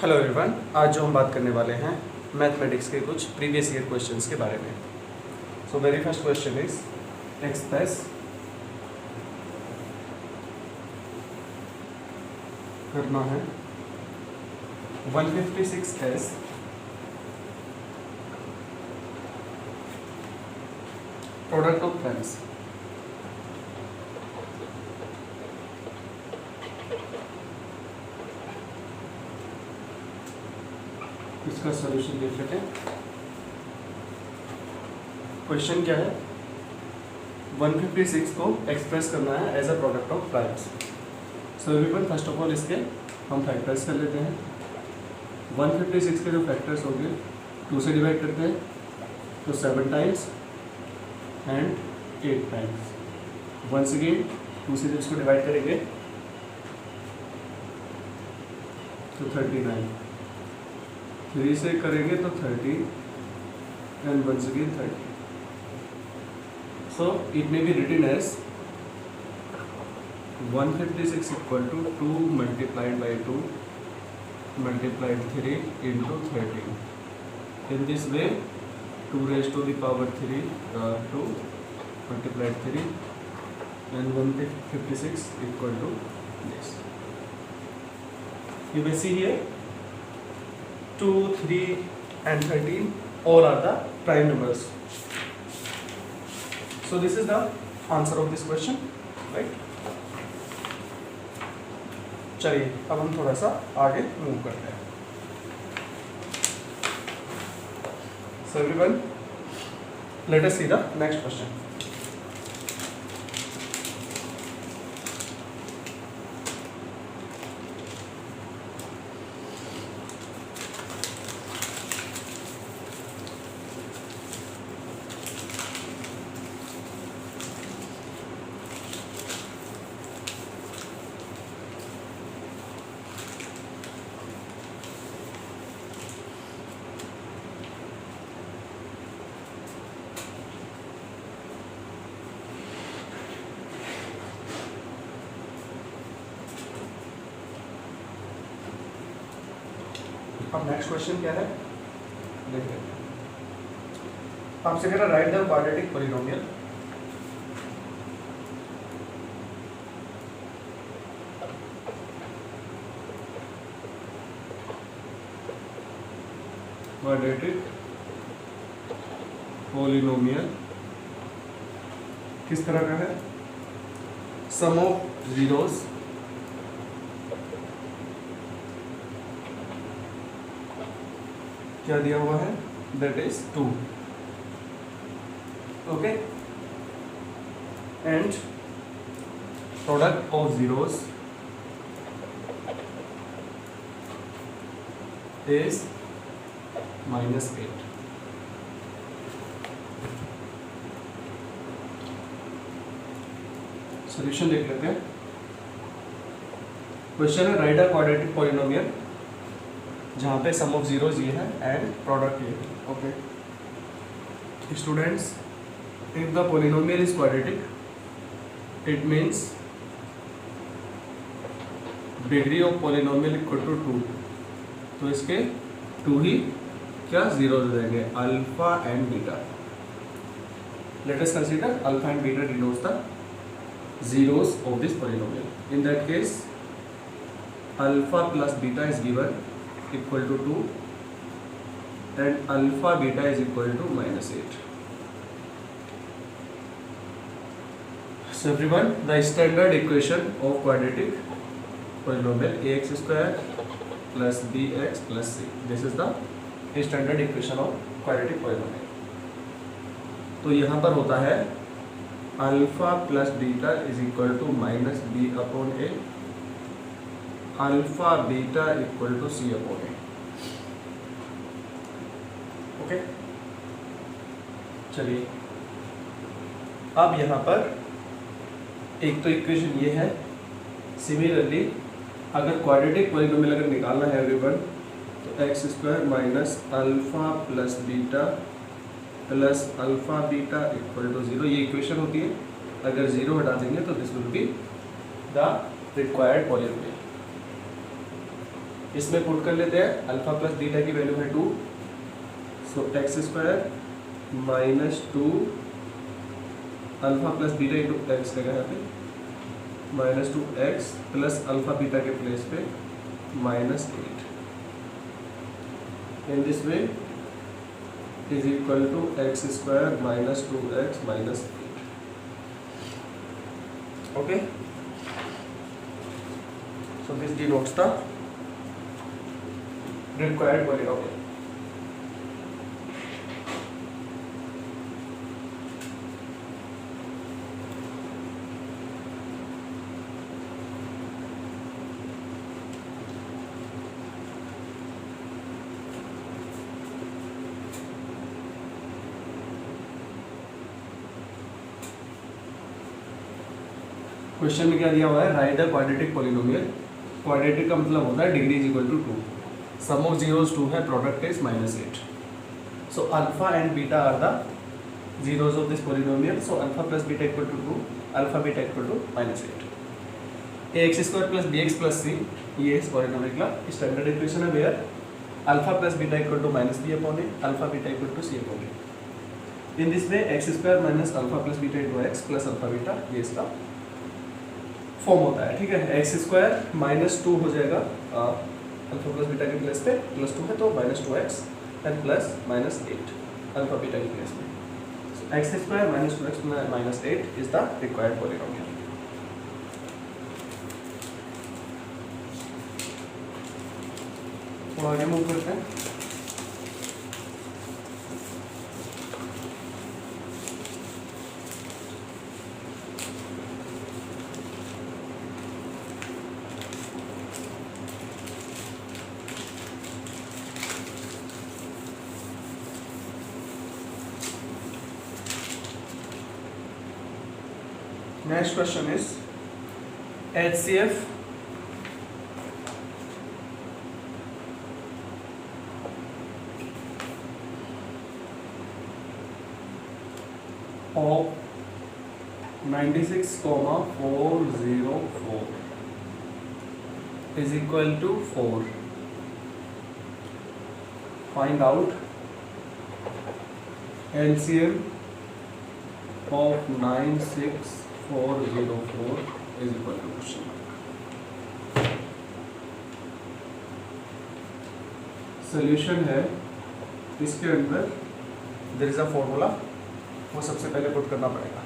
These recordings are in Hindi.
हेलो एवरीवन, आज जो हम बात करने वाले हैं मैथमेटिक्स के कुछ प्रीवियस ईयर क्वेश्चंस के बारे में। So very first question is express करना है 156s प्रोडक्ट ऑफ प्राइम्स। इसका सॉल्यूशन देख लेते हैं। क्वेश्चन क्या है, 156 को एक्सप्रेस करना है as a product of primes. So everyone, first of all इसके हम फैक्टर्स कर लेते हैं। 156 के जो फैक्टर्स होंगे 2 से डिवाइड करते हैं तो 7 times and 8 times. Once again 2 से जब इसको डिवाइड करेंगे तो 39, 3 से करेंगे तो 30 and once again 30। So it may be written as 156 equal to 2 multiplied by 2 multiplied 3 into 13। In this way 2 raised to the power 3 2 multiplied 3 and 156 equal to this. You may see here 2, 3 and 13 all are the prime numbers. So this is the answer of this question, right? चलिए अब हम थोड़ा सा आगे मूव करते हैं। So everyone, let us see the next question. अब नेक्स्ट क्वेश्चन क्या है देख लेते हैं। आपसे कह रहा राइट द क्वाड्रेटिक पॉलिनोमियल किस तरह का है, सम ऑफ जीरोस क्या दिया हुआ है, that is 2, okay, and product of zeros is -8। Solution देख लेते हैं। क्वेश्चन है राइट अ क्वाड्रेटिक पॉलिनोमियल जहाँ पे सम ऑफ जीरोज ये है एंड प्रोडक्ट ये है, okay. Students, if the polynomial is quadratic it means degree of polynomial equal to 2, तो इसके 2 ही क्या जीरोज हो जाएंगे, alpha and beta. Let us consider alpha and beta denotes the zeros of this polynomial. In that case, alpha plus beta is given equal to 2 and alpha beta is equal to -8. So everyone, the standard equation of quadratic polynomial ax square plus bx plus c. This is the standard equation of quadratic polynomial. तो यहाँ पर होता है alpha plus beta is equal to minus b upon a, alpha beta equal to c upon a, okay. चलिए अब यहाँ पर एक तो इक्वेशन ये है, सिमिलरली अगर क्वाड्रेटिक पॉलिनोमियल अगर निकालना है एवरीवन तो x square minus alpha plus beta plus alpha beta equal to 0, ये इक्वेशन होती है। अगर 0 हटा देंगे तो this will be the required polynomial. इसमें पुट कर लेते हैं, अल्फा प्लस बीटा की वैल्यू है 2, so x square minus 2 alpha plus beta into x लगा यहाँ पे minus 2 x plus alpha beta के प्लेस पे minus 8 in this way is equal to x square minus 2x minus 8. Okay, so this denotes the required polynomial. Question में क्या दिया हुआ है, right the quadratic polynomial. Quadratic का मतलब होता है degree is equal to 2, sum of zeros 2 है, product is -8. So alpha and beta are the zeros of this polynomial. So alpha plus beta equal to 2, alpha beta equal to -8. X square plus b x plus c, ये इस पॉलिनोमियल का स्टैंडर्ड इक्वेशन है where alpha plus beta equal to minus b upon a, alpha beta equal to c upon a. In this way x square minus alpha plus beta into x plus alpha beta, ये इसका फॉर्म होता है. ठीक है, एक्स स्क्वायर माइनस 2 हो जाएगा अल्फा प्लस बीटा के प्लेस पे, प्लस 2 है तो minus 2x and plus minus 8 alpha beta के प्लेस में. X square minus 2x minus 8 is the required polynomial. तो आगे मूव करते हैं. Next question is HCF of 96,404 is equal to 4. Find out LCM of 96,404 is equal to question mark. Solution है इसके अंदर देयर इज अ फॉर्मूला, वो सबसे पहले पुट करना पड़ेगा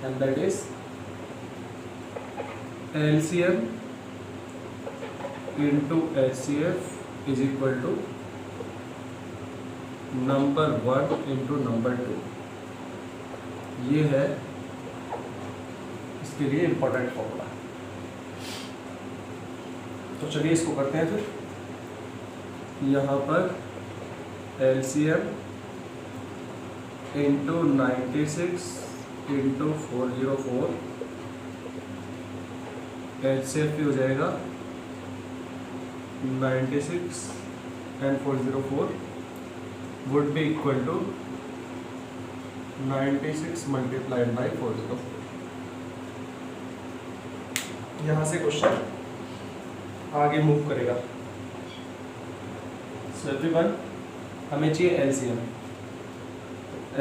and that is LCM into HCF is equal to number 1 into number 2. ये है इसके लिए इंपॉर्टेंट फॉर्मूला. तो चलिए इसको करते हैं. फिर यहाँ पर LCM इंटू 96 इंटू 404, HCF भी हो जाएगा 96 and 404 would be equal to 96 multiplied by 404. यहाँ से क्वेश्चन आगे मूव करेगा. सो एवरीवन, हमें चाहिए LCM.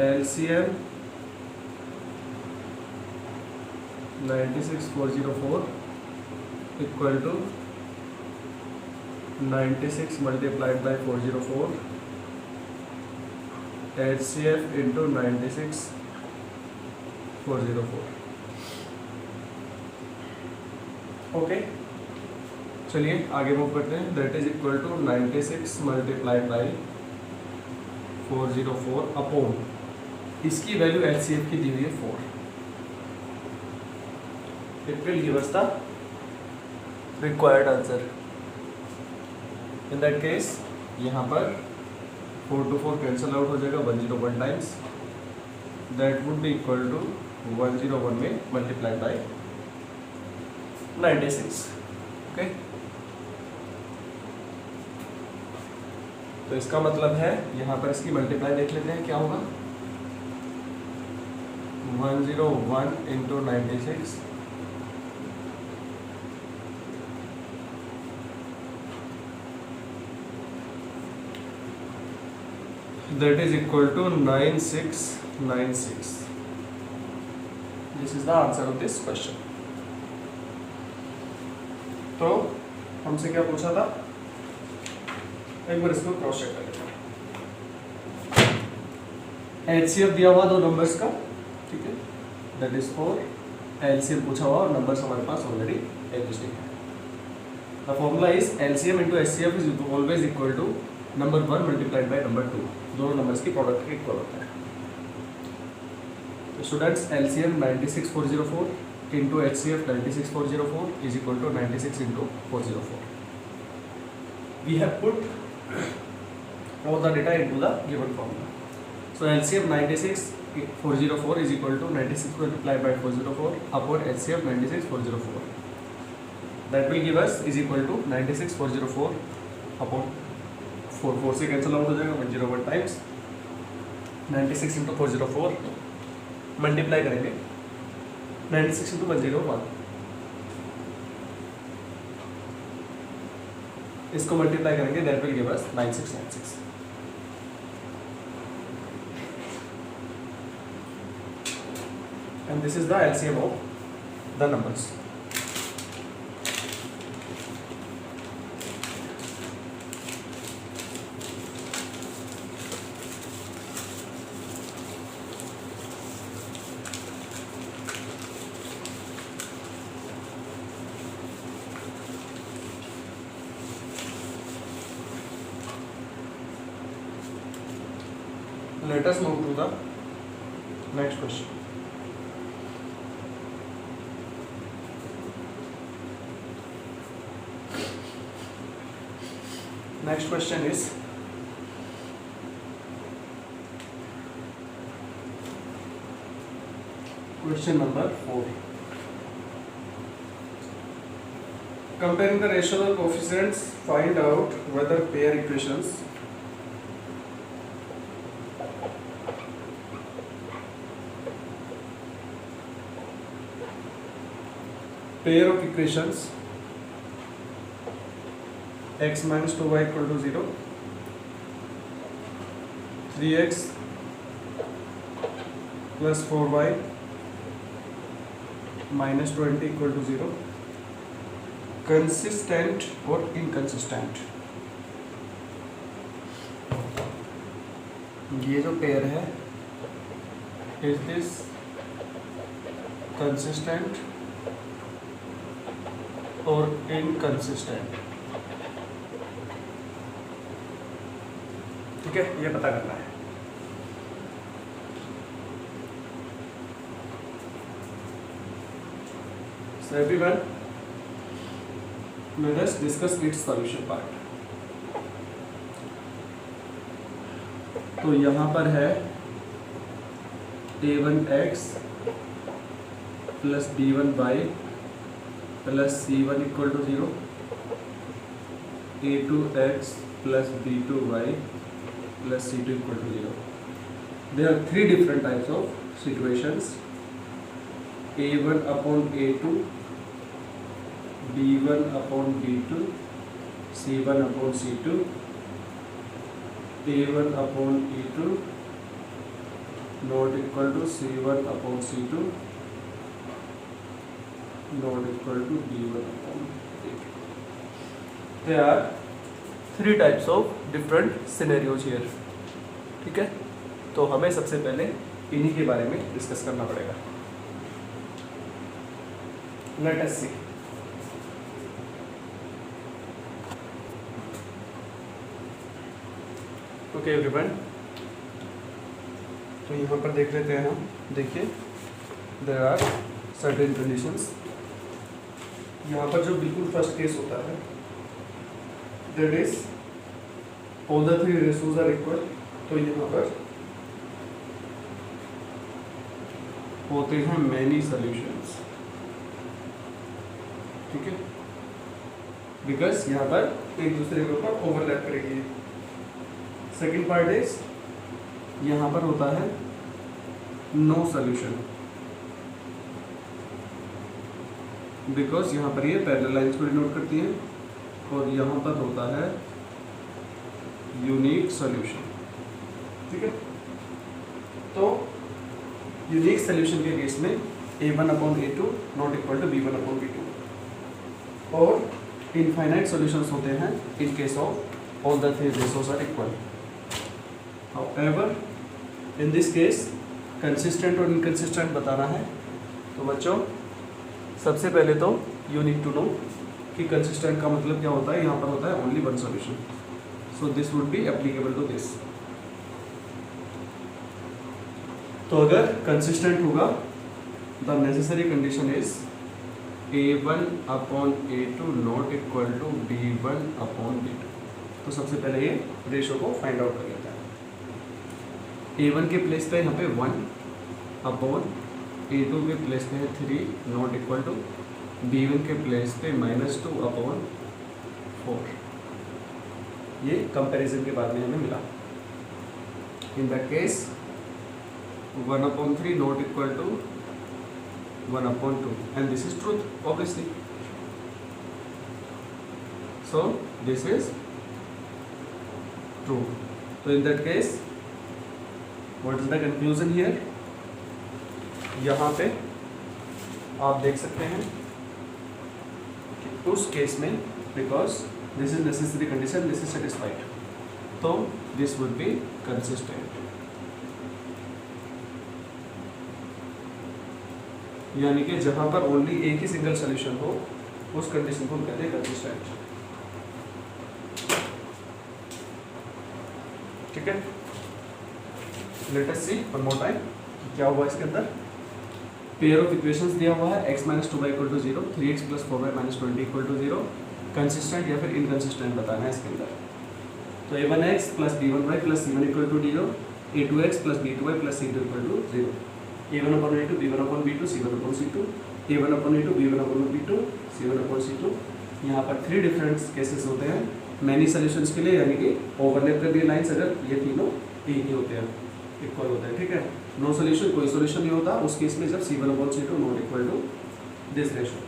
LCM 96,404 equal to 96 multiplied by 404 HCF into 96,404. Okay, चलिए आगे मूव करते हैं. That is equal to 96 multiplied by 404 upon इसकी वैल्यू HCF की दी हुई है 4. It will give us the required answer. In that case यहाँ पर 4 to 4 कैंसल आउट हो जाएगा 101 times. That would be equal to 101 में मल्टीप्लाइड बाई 96. ओके, तो इसका मतलब है यहाँ पर इसकी मल्टीप्लाई देख लेते हैं क्या होगा. 101 into 96 96 that is equal to 9696. This is the answer of this question. तो हमसे क्या पूछा था, एक बार इसको क्रॉस चेक कर लेते हैं। एचसीएफ दिया हुआ दो नंबर्स का, ठीक है, दैट इज 4, एलसीएम पूछा हुआ और नंबर्स हमारे पास ऑलरेडी एग्जिस्टिंग है। The formula is LCM into HCF is always equal to number 1 multiplied by number 2, दोनों नंबर्स की प्रोडक्ट के इक्वल होता है। तो students LCM 96404 into HCF 96404 is equal to 96 into 404. We have put all the data into the given formula. So LCM 96404 is equal to 96 multiplied by 404 upon HCF 96404. That will give us is equal to 96404 upon 4 से cancel out हो जाएगा, 101 times 96 into 404 मल्टीप्लाई करेंगे 96 into 101, इसको मल्टीप्लाई करेंगे, that will give us 9696. And this is the LCM of the numbers. Let us move to the next question. Next question is question number 4. Comparing the rational coefficients, find out whether pair equations pair of equations x minus 2y equal to 0, 3x plus 4y minus 20 equal to 0 consistent or inconsistent. ये जो पेयर है, is this consistent और इनकंसिस्टेंट? ठीक है, ये पता करना है. So everyone, let us discuss its solution part. तो यहाँ पर है a1x plus b1y plus c1 equal to 0, a2x plus b2y plus c2 equal to 0. There are three different types of situations: a1 upon a2, b1 upon b2, c1 upon c2, a1 upon e2 not equal to c1 upon c2 not equal to b1 upon a2. There are three types of different scenarios here. ठीक है, तो हमें सबसे पहले इन्हीं के बारे में डिस्कस करना पड़ेगा. Let us see. Okay everyone, तो यहाँ पर देख लेते हैं हम. देखिए, देयर आर सर्टेन कंडीशंस. यहाँ पर जो बिल्कुल फर्स्ट केस होता है, that is all the three ratios are equal. तो यहाँ पर होते हैं मैनी सॉल्यूशंस. ठीक है, बिकॉज यहाँ पर एक दूसरे के ऊपर ओवरलैप करेगी. सेकेंड पार्ट इज यहाँ पर होता है नो सॉल्यूशन, बिकॉज यहाँ पर ये पैरेलल लाइंस को डिनोट करती है, और यहाँ पर होता है यूनिक सॉल्यूशन. ठीक है। तो यूनिक सोल्यूशन के केस में A1/A2 not equal to B1/B2 और इनफाइनाइट सॉल्यूशंस होते हैं in case of all the three ratios are equal. However in this case consistent और इनकंसिस्टेंट बताना है। तो बच्चों सबसे पहले तो यू नीड टू नो कि कंसिस्टेंट का मतलब क्या होता है। यहाँ पर होता है only one solution, so this would be applicable to this. तो अगर कंसिस्टेंट होगा the necessary condition is A1/A2 not equal to B1/B2। तो सबसे पहले ये रेशो को फाइंड आउट कर लेते हैं। A1 के प्लेस पे यहाँ पे 1/A2 के प्लेस पे है 3 नॉट इक्वल टू B1 के प्लेस पे -2/4। ये कंपैरिजन के बाद में हमें मिला। In the case 1/3 not equal to 1/2 and this is truth obviously, so this is true. So in that case what is the conclusion here? यहाँ पे आप देख सकते हैं कि उस केस में because this is necessary condition, this is satisfied, तो this would be consistent। यानी कि जहां पर ओनली एक ही सिंगल सोल्यूशन हो उस कंडीशन को हम कहते हैं कंसिस्टेंट। ठीक है, लेट अस सी वन मोर टाइम क्या हुआ इसके अंदर। पेयर ऑफ इक्वेशंस दिया हुआ है x - 2y = 0, 3x + 4y - 20 = 0। Consistent या फिर इनकंसिस्टेंट बताना है इसके अंदर। तो a1x + b1y + c1 = 0, a2x + b2y + c2 = 0, A1/A2 B1/B2 C1/C2, A1/A2 B1/B2 C1/C2। यहाँ पर 3 डिफरेंट केसेस होते हैं मैनी सोल्यूशंस के लिए, यानी कि ओवरलैप कर दिए लाइंस अगर ये तीनों एक ही होते हैं, इक्वल होते हैं। ठीक है, नो सोल्यूशन, कोई सोल्यूशन नहीं होता उस केस में जब C1/C2 not equal to this ratio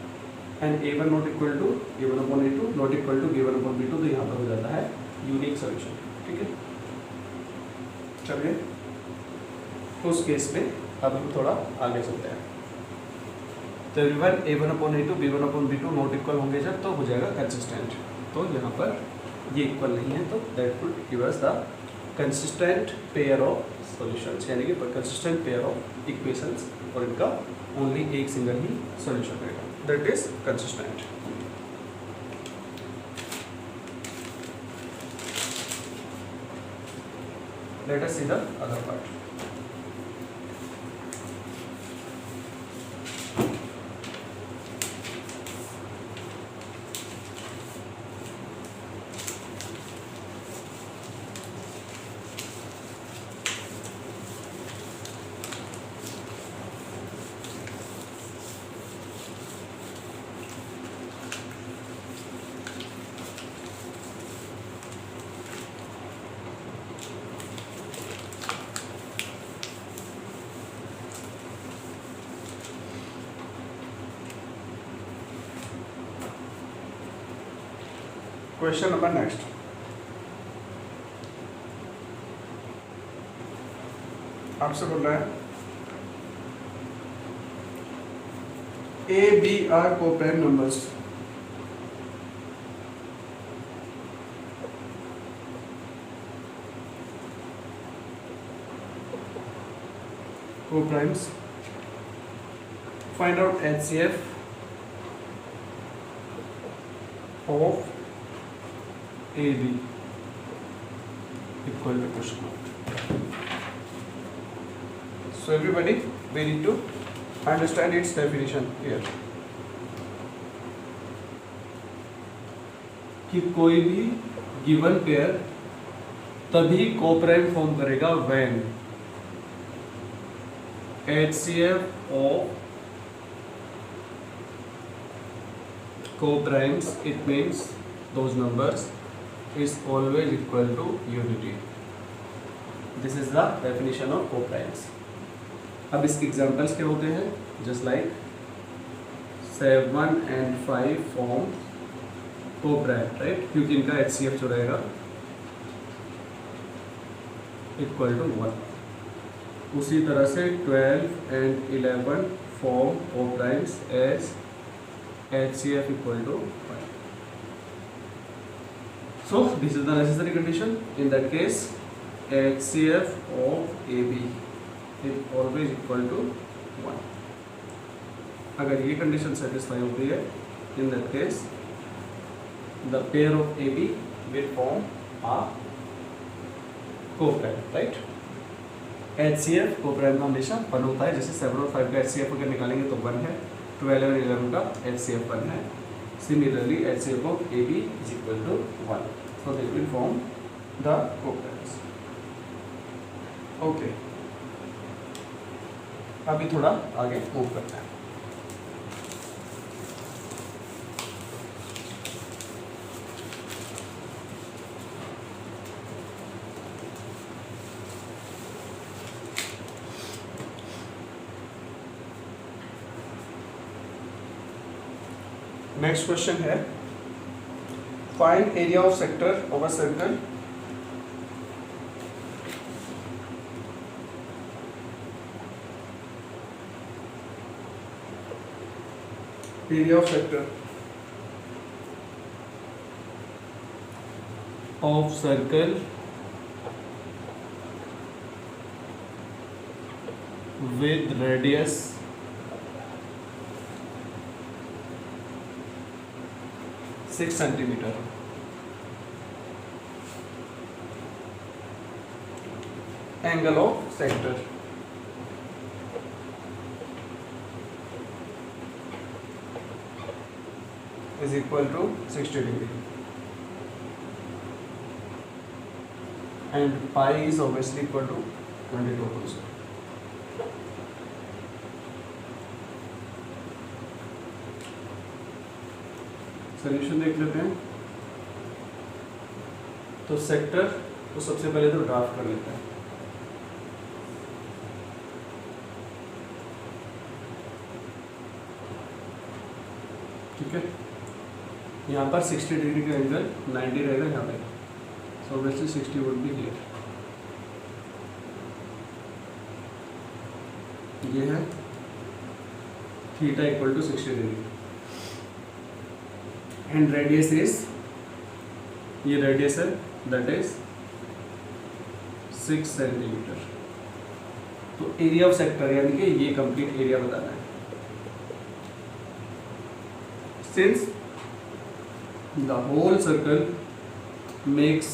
and A1 not equal to A1/A2 not equal to B1/B2, तो यहाँ पर हो जाता है यूनिक सोल्यूशन। ठीक है, चलिए उस केस में अब हम थोड़ा आगे चलते हैं। तो everyone A1/A2 B1/B2 not equal होंगे जब, तो हो जाएगा कंसिस्टेंट। तो यहाँ पर ये इक्वल नहीं है, तो that would give us the consistent pair of solutions, यानी कि कंसिस्टेंट पेयर ऑफ इक्वेशंस और इनका ओनली एक सिंगल ही सॉल्यूशन रहेगा, that is consistent. Late us see the other part. Question number next, आपसे बोल रहा है A, B are co-prime numbers। Co-primes, find out HCF of AB equal to question mark। So everybody, we need to understand its definition here। कि कोई भी गिवन पेयर तभी कोप्राइम फॉर्म करेगा when HCF of co-primes, it means those numbers is always equal to unity। This is the definition of co-primes। अब इसके एग्जाम्पल्स क्या होते हैं, just like 7 and 5 form co-prime, right, क्योंकि इनका HCF जो रहेगा इक्वल टू 1। उसी तरह से 12 and 11 form O primes as HCF equal to 1। So this is the necessary condition. In that case, HCF of AB is always equal to 1. अगर ये कंडीशन सेटिस्फाई होती है, in that case, the pair of AB will form a co-prime, right? HCF co-prime का हमेशा 1 होता है, जैसे 7 और 5 का HCF अगर निकालेंगे तो 1 है, 12 और 11 का HCF 1 है। Similarly, HCF of AB is equal to 1. So they will form the co-primes. Okay. अभी थोड़ा आगे मूव करते हैं। नेक्स्ट क्वेश्चन है, find area of sector of a circle area of sector of circle with radius 6 centimeter. Angle of sector is equal to 60 degree, and pi is obviously equal to 22%. Solution देख लेते हैं। तो सेक्टर को सबसे पहले तो ड्राफ्ट कर लेते हैं। ठीक है, यहाँ पर 60 डिग्री का एंगल 90 रहेगा यहाँ पे, so obviously 60 would be here. ये है theta equal to 60 degree, and radius is, ये रेडियस है दैट इज 6 सेंटीमीटर। तो एरिया ऑफ सेक्टर यानी कि ये कंप्लीट एरिया बताना है। Since the whole circle makes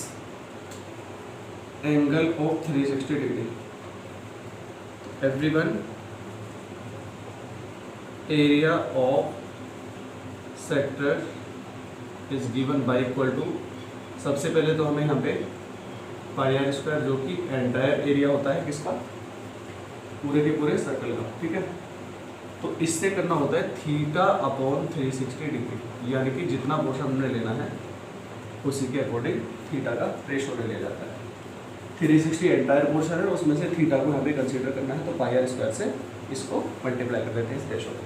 angle of 360 degree, everyone area of sector is given by equal to, सबसे पहले तो हमें यहाँ पे पाई आर स्क्वायर जो कि एंटायर एरिया होता है किसका, पूरे के पूरे सर्कल का। ठीक है, तो इससे करना होता है थीटा अपॉन 360 डिग्री, यानी कि जितना पोर्शन हमने लेना है उसी के अकॉर्डिंग थीटा का रेशो ले लिया जाता है। 360 एंटायर पोर्शन है, उसमें से थीटा को यहाँ पे कंसीडर करना है, तो पाई आर स्क्वायर से इसको मल्टीप्लाई कर देते हैं इस रेशो को।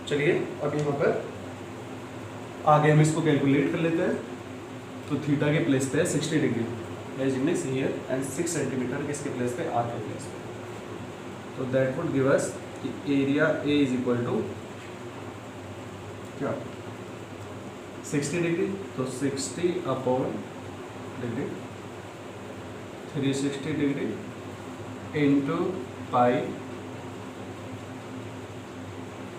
चलिए अब यहाँ पर आगे हम इसको कैलकुलेट कर लेते हैं। तो थीटा के प्लेस पे है 60 degree, as in is here, and 6 centimetre किसके प्लेस पे, आर के प्लेस पे। तो that would give us area a is equal to क्या, 60 डिग्री, तो 60 upon degree 360 degree into pi,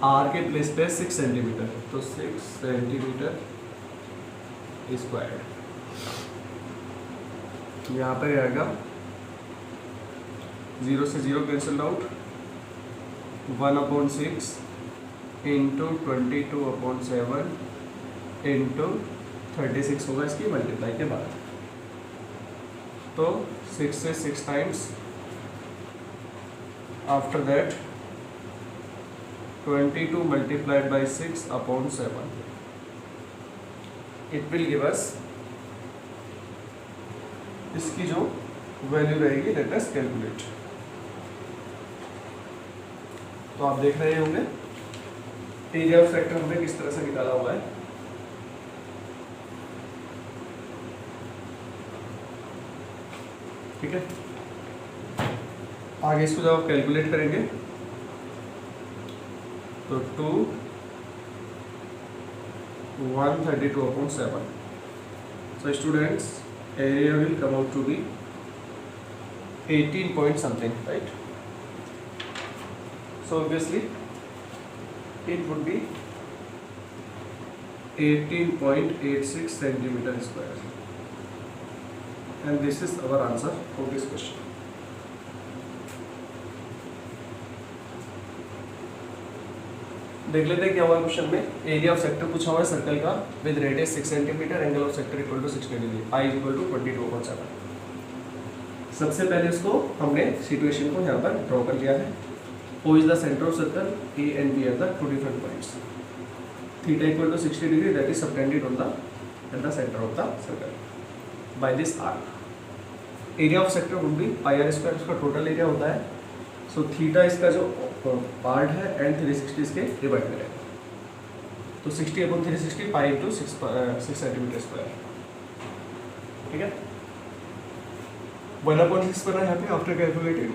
r के प्लेस पे 6 सेंटीमीटर, तो 6 सेंटीमीटर स्क्वायर। यहाँ पर आएगा 0 से 0 कैंसल आउट, 1/6 इंटू 22/7 इंटू 36 होगा इसकी मल्टीप्लाई के बाद। तो 6 से 6 times, after that 22 multiplied by 6/7, it will give us, इसकी जो वैल्यू रहेगी लेट अस कैलकुलेट। तो आप देख रहे होंगे एरिया ऑफ सेक्टर हमने किस तरह से निकाला हुआ है। ठीक है, आगे इसको जब आप कैलकुलेट करेंगे तो 132/7. So students, area will come out to be 18 point something, right? So obviously it would be 18.86 centimeter square, and this is our answer for this question. देख लेते हैं क्या हुआ क्वेश्चन में. एरिया ऑफ सेक्टर पूछा हुआ है सर्कल का with radius 6 centimetre, angle of sector equal to 60 degree, I equal to 22/7. सबसे पहले इसको हमने सिचुएशन को यहाँ पर ड्रॉ कर लिया है. O is the center of circle, A and B are the two different points. Theta equal to 60 degree, that is subtended on at the center of the circle by this arc. Area of sector would be pi r square, इसका टोटल एरिया होता है. सो थीटा इसका जो पार्ट है एंड 360 इसके डिवाइड में रहेगा. तो 60/360 पाई इंटू 6 सेंटीमीटर स्क्वायर. ठीक है, 1/6 बना यहाँ पे आफ्टर कैलकुलेटिंग.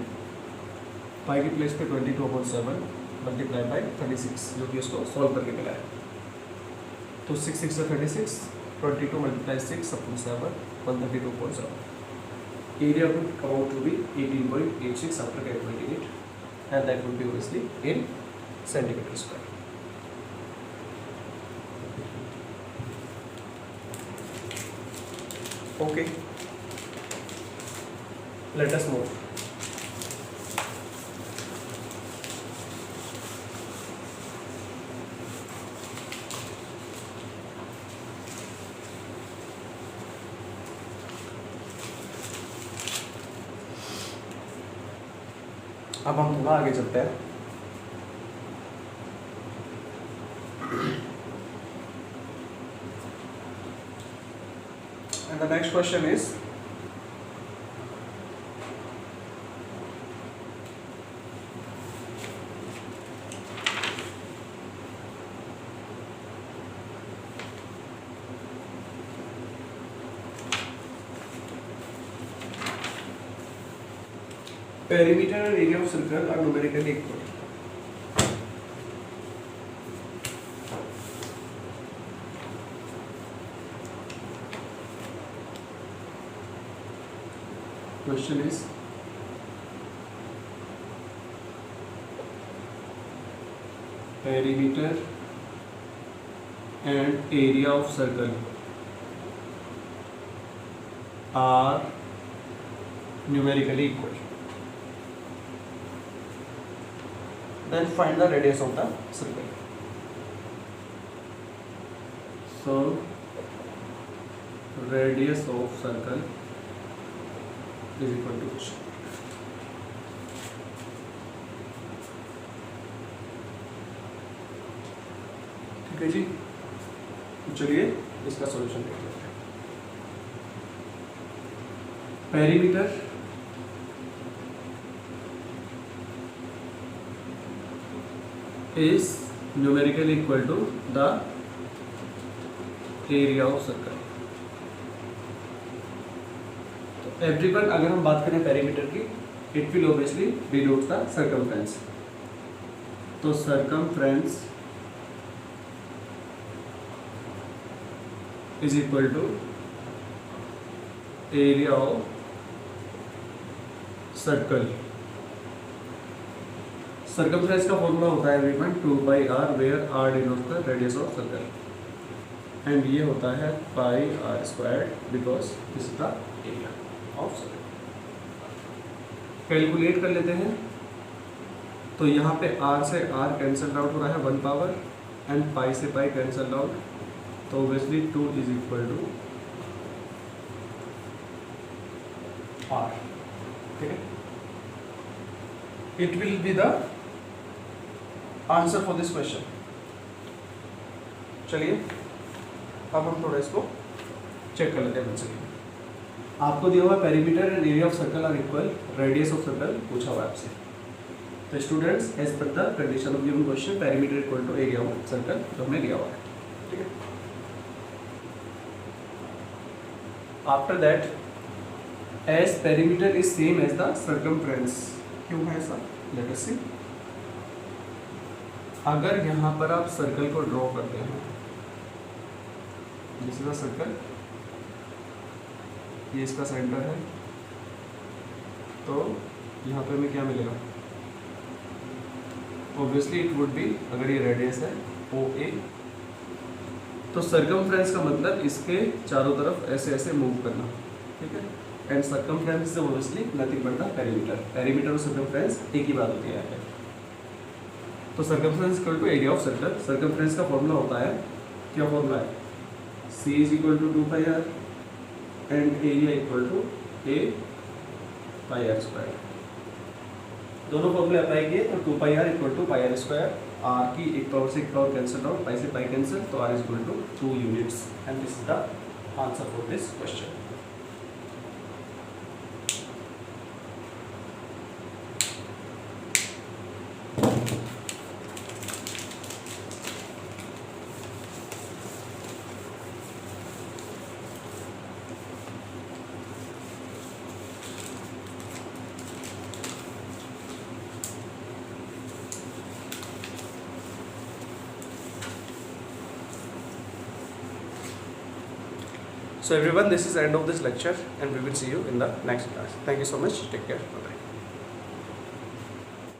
पाई की प्लेस पे 22/7 मल्टीप्लाई बाई 36 जो कि उसको सॉल्व करके मिला है. तो 6 6 36, 22 multiply 6/7 132/7. Area would come out to be 18.86 after calculating it, and that would be obviously in centimeter square. Okay, let us move. अब हम थोड़ा आगे चलते हैं. And the next question is, perimeter and area of circle are numerically equal. Question is, perimeter and area of circle are numerically equal. Then find the radius of the circle. So radius of circle is equal to which? ठीक है जी, चलिए इसका सॉल्यूशन देख लेते हैं. Perimeter is numerically equal to the area of circle. तो everyone, अगर हम बात करें पेरीमीटर की, it will obviously denote the circumference. तो circumference is equal to area of circle. Circumference का फॉर्मूला होता है everyone 2πr, where r denotes the radius of circle, and ये होता है pi r squared because this is the area of circle. Calculate कर लेते हैं. तो यहाँ पे r से r कैंसल आउट हो रहा है 1 पावर, एंड पाई से पाई कैंसल आउट, तो obviously 2 is equal to r. ठीक है, it will be the answer for this question. चलिए अब हम थोड़ा इसको चेक कर लेते हैं. चलिए, आपको दिया हुआ perimeter and area of circle are equal, radius of circle पूछा हुआ है आपसे. तो students, as per the condition of given question, perimeter equal to area of circle जो हमने लिया हुआ है. ठीक है, after that as perimeter is same as the circumference. क्यों है ऐसा? Let us see. अगर यहाँ पर आप सर्कल को ड्रॉ करते हैं, दिस इज अ सर्कल, ये इसका सेंटर है, तो यहाँ पे हमें क्या मिलेगा? ऑब्वियसली इट वुड बी, अगर ये रेडियस है ओ ए, तो सर्कमफ्रेंस का मतलब इसके चारों तरफ ऐसे ऐसे मूव करना, ठीक है। And circumference is obviously nothing but the perimeter. Perimeter और सर्कमफ्रेंस एक ही बात होती है यहाँ पे। तो circumference equal to area of circle. Circumference का फॉर्मूला होता है, क्या फॉर्मूला है? C is equal to 2πr and area equal to a pi r square. दोनों फॉर्मूले अप्लाई किए तो 2πr equal to pi r square, r की एक पावर से एक पावर कैंसिल आउट, पाई से पाई कैंसिल, तो r is equal to 2 units and this is the answer for this question. So everyone, this is the end of this lecture and we will see you in the next class. Thank you so much. Take care. Bye bye.